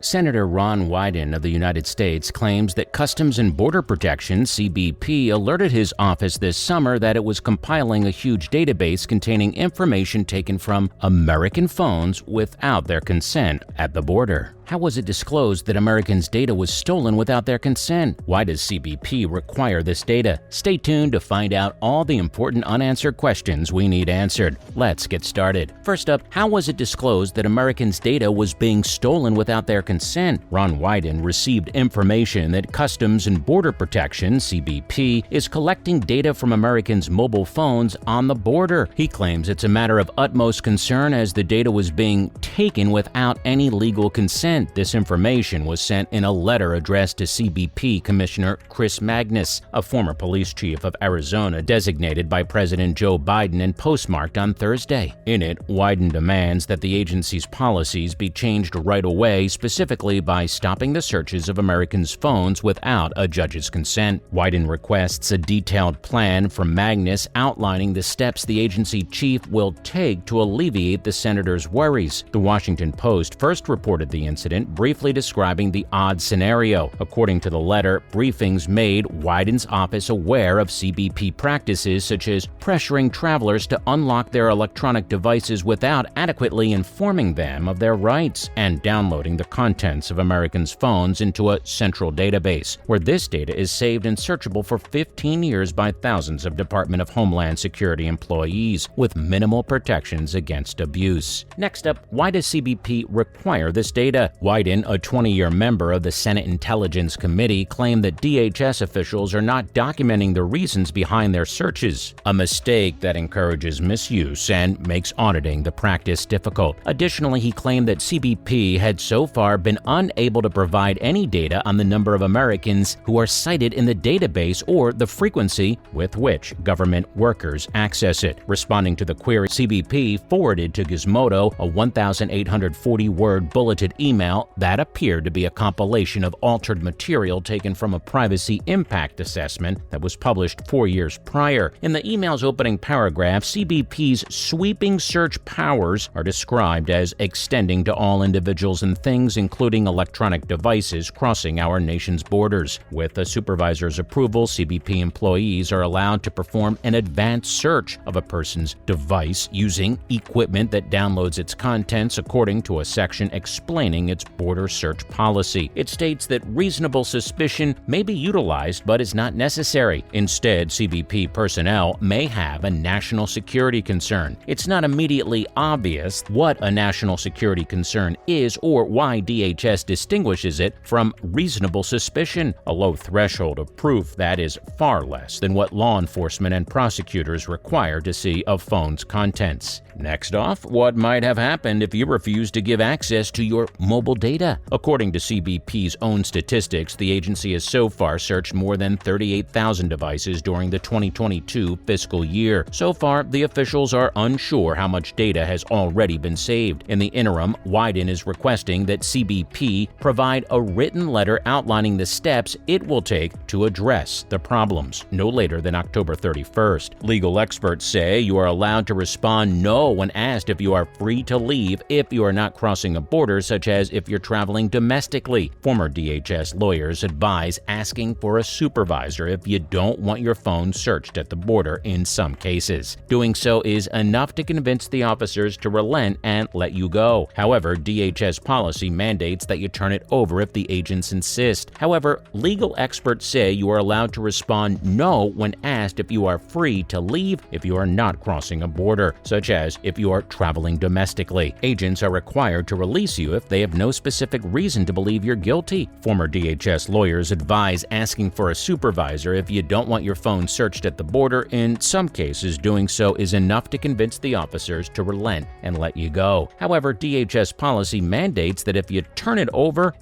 Senator Ron Wyden of the United States claims that Customs and Border Protection, CBP, alerted his office this summer that it was compiling a huge database containing information taken from American phones without their consent at the border. How was it disclosed that Americans' data was stolen without their consent? Why does CBP require this data? Stay tuned to find out all the important unanswered questions we need answered. Let's get started. First up, how was it disclosed that Americans' data was being stolen without their consent? Ron Wyden received information that Customs and Border Protection, CBP, is collecting data from Americans' mobile phones on the border. He claims it's a matter of utmost concern as the data was being taken without any legal consent. This information was sent in a letter addressed to CBP Commissioner Chris Magnus, a former police chief of Arizona designated by President Joe Biden and postmarked on Thursday. In it, Wyden demands that the agency's policies be changed right away, specifically by stopping the searches of Americans' phones without a judge's consent. Wyden requests a detailed plan from Magnus outlining the steps the agency chief will take to alleviate the senator's worries. The Washington Post first reported the incident, briefly describing the odd scenario. According to the letter, briefings made Wyden's office aware of CBP practices such as pressuring travelers to unlock their electronic devices without adequately informing them of their rights, and downloading the contents of Americans' phones into a central database, where this data is saved and searchable for 15 years by thousands of Department of Homeland Security employees, with minimal protections against abuse. Next up, why does CBP require this data? Wyden, a 20-year member of the Senate Intelligence Committee, claimed that DHS officials are not documenting the reasons behind their searches, a mistake that encourages misuse and makes auditing the practice difficult. Additionally, he claimed that CBP had so far been unable to provide any data on the number of Americans who are cited in the database or the frequency with which government workers access it. Responding to the query, CBP forwarded to Gizmodo a 1,840-word bulleted email that appeared to be a compilation of altered material taken from a privacy impact assessment that was published 4 years prior. In the email's opening paragraph, CBP's sweeping search powers are described as extending to all individuals and things, including electronic devices crossing our nation's borders. With a supervisor's approval, CBP employees are allowed to perform an advanced search of a person's device using equipment that downloads its contents according to a section explaining its border search policy. It states that reasonable suspicion may be utilized but is not necessary. Instead, CBP personnel may have a national security concern. It's not immediately obvious what a national security concern is or why DHS distinguishes it from reasonable suspicion, a low threshold of proof that is far less than what law enforcement and prosecutors require to see a phone's contents. Next off, what might have happened if you refused to give access to your mobile data? According to CBP's own statistics, the agency has so far searched more than 38,000 devices during the 2022 fiscal year. So far, the officials are unsure how much data has already been saved. In the interim, Wyden is requesting that CBP provide a written letter outlining the steps it will take to address the problems, no later than October 31st. Legal experts say you are allowed to respond no when asked if you are free to leave if you are not crossing a border, such as if you're traveling domestically. Former DHS lawyers advise asking for a supervisor if you don't want your phone searched at the border in some cases. Doing so is enough to convince the officers to relent and let you go. However, DHS policy mandates that you turn it over if the agents insist. However, legal experts say you are allowed to respond no when asked if you are free to leave if you are not crossing a border, such as if you are traveling domestically. Agents are required to release you if they have no specific reason to believe you're guilty. Former DHS lawyers advise asking for a supervisor if you don't want your phone searched at the border. In some cases, doing so is enough to convince the officers to relent and let you go. However, DHS policy mandates that you turn it over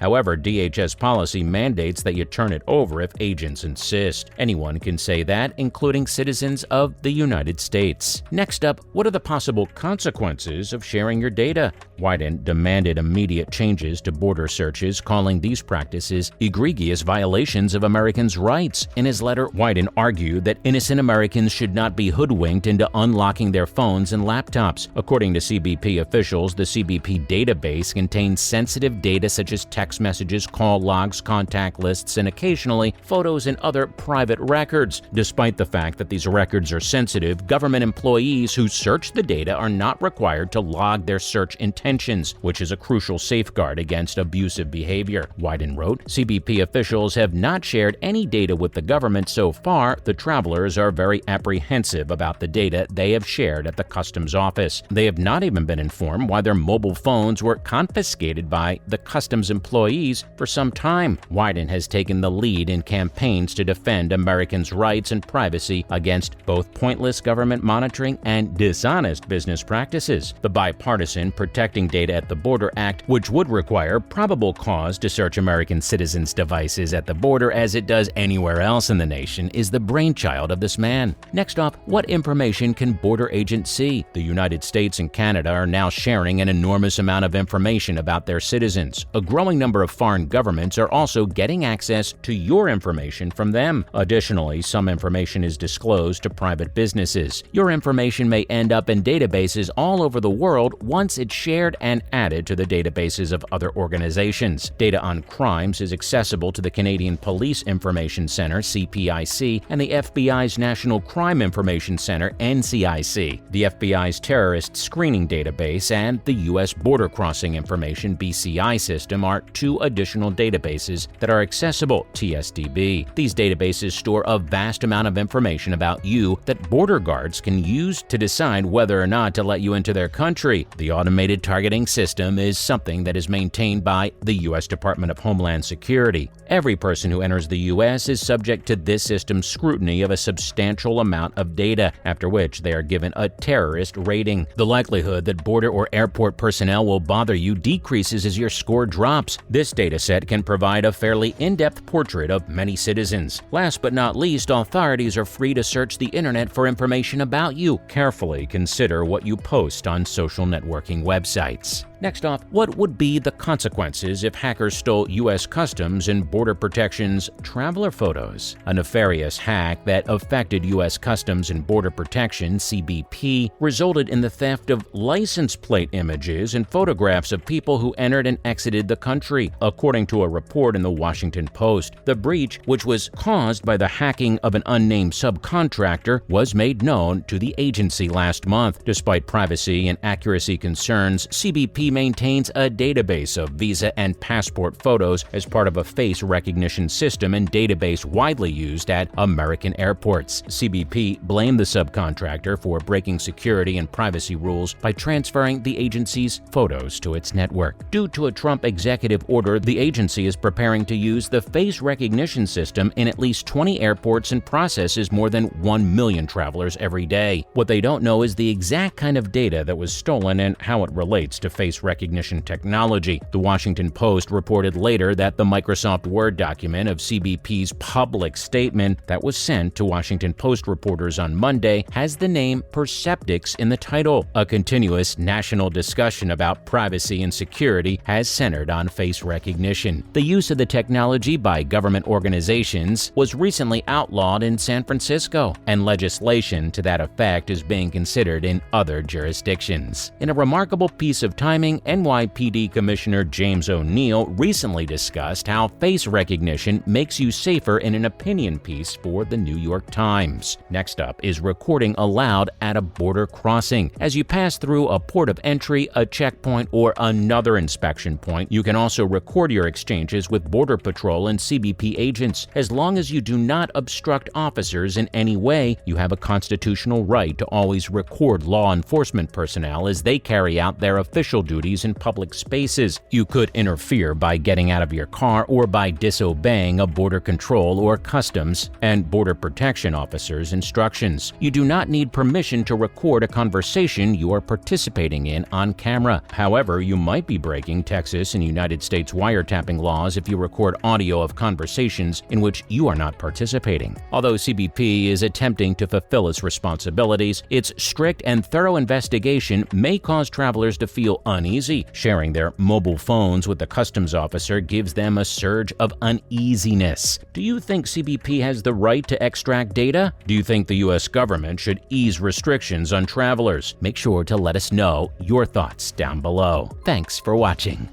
if agents insist. Anyone can say that, including citizens of the United States. Next up, what are the possible consequences of sharing your data? Wyden demanded immediate change changes to border searches, calling these practices egregious violations of Americans' rights. In his letter, Wyden argued that innocent Americans should not be hoodwinked into unlocking their phones and laptops. According to CBP officials, the CBP database contains sensitive data such as text messages, call logs, contact lists, and occasionally photos and other private records. Despite the fact that these records are sensitive, government employees who search the data are not required to log their search intentions, which is a crucial safeguard against abusive behavior. Wyden wrote, CBP officials have not shared any data with the government so far. The travelers are very apprehensive about the data they have shared at the customs office. They have not even been informed why their mobile phones were confiscated by the customs employees for some time. Wyden has taken the lead in campaigns to defend Americans' rights and privacy against both pointless government monitoring and dishonest business practices. The bipartisan Protecting Data at the Border Act, which would require probable cause to search American citizens' devices at the border as it does anywhere else in the nation, is the brainchild of this man. Next off, what information can border agents see? The United States and Canada are now sharing an enormous amount of information about their citizens. A growing number of foreign governments are also getting access to your information from them. Additionally, some information is disclosed to private businesses. Your information may end up in databases all over the world once it's shared and added to the databases of other organizations. Data on crimes is accessible to the Canadian Police Information Center, CPIC, and the FBI's National Crime Information Center, NCIC, the FBI's Terrorist Screening Database, and the U.S. Border Crossing Information, BCI system are two additional databases that are accessible, TSDB. These databases store a vast amount of information about you that border guards can use to decide whether or not to let you into their country. The automated targeting system is something that is maintained by the U.S. Department of Homeland Security. Every person who enters the U.S. is subject to this system's scrutiny of a substantial amount of data, after which they are given a terrorist rating. The likelihood that border or airport personnel will bother you decreases as your score drops. This data set can provide a fairly in-depth portrait of many citizens. Last but not least, authorities are free to search the internet for information about you. Carefully consider what you post on social networking websites. Next off, what would be the consequences if hackers stole U.S. Customs and Border Protection's traveler photos? A nefarious hack that affected U.S. Customs and Border Protection, CBP, resulted in the theft of license plate images and photographs of people who entered and exited the country, according to a report in the Washington Post. The breach, which was caused by the hacking of an unnamed subcontractor, was made known to the agency last month. Despite privacy and accuracy concerns, CBP maintains a database of visa and passport photos as part of a face recognition system and database widely used at American airports. CBP blamed the subcontractor for breaking security and privacy rules by transferring the agency's photos to its network. Due to a Trump executive order, the agency is preparing to use the face recognition system in at least 20 airports and processes more than 1 million travelers every day. What they don't know is the exact kind of data that was stolen and how it relates to face recognition technology. The Washington Post reported later that the Microsoft Word document of CBP's public statement that was sent to Washington Post reporters on Monday has the name Perceptics in the title. A continuous national discussion about privacy and security has centered on face recognition. The use of the technology by government organizations was recently outlawed in San Francisco, and legislation to that effect is being considered in other jurisdictions. In a remarkable piece of timing, NYPD Commissioner James O'Neill recently discussed how face recognition makes you safer in an opinion piece for the New York Times. Next up is recording aloud at a border crossing. As you pass through a port of entry, a checkpoint, or another inspection point, you can also record your exchanges with Border Patrol and CBP agents. As long as you do not obstruct officers in any way, you have a constitutional right to always record law enforcement personnel as they carry out their official duties in public spaces. You could interfere by getting out of your car or by disobeying a border control or customs and border protection officer's instructions. You do not need permission to record a conversation you are participating in on camera. However, you might be breaking Texas and United States wiretapping laws if you record audio of conversations in which you are not participating. Although CBP is attempting to fulfill its responsibilities, its strict and thorough investigation may cause travelers to feel uneasy. Sharing their mobile phones with the customs officer gives them a surge of uneasiness. Do you think CBP has the right to extract data? Do you think the U.S. government should ease restrictions on travelers? Make sure to let us know your thoughts down below. Thanks for watching.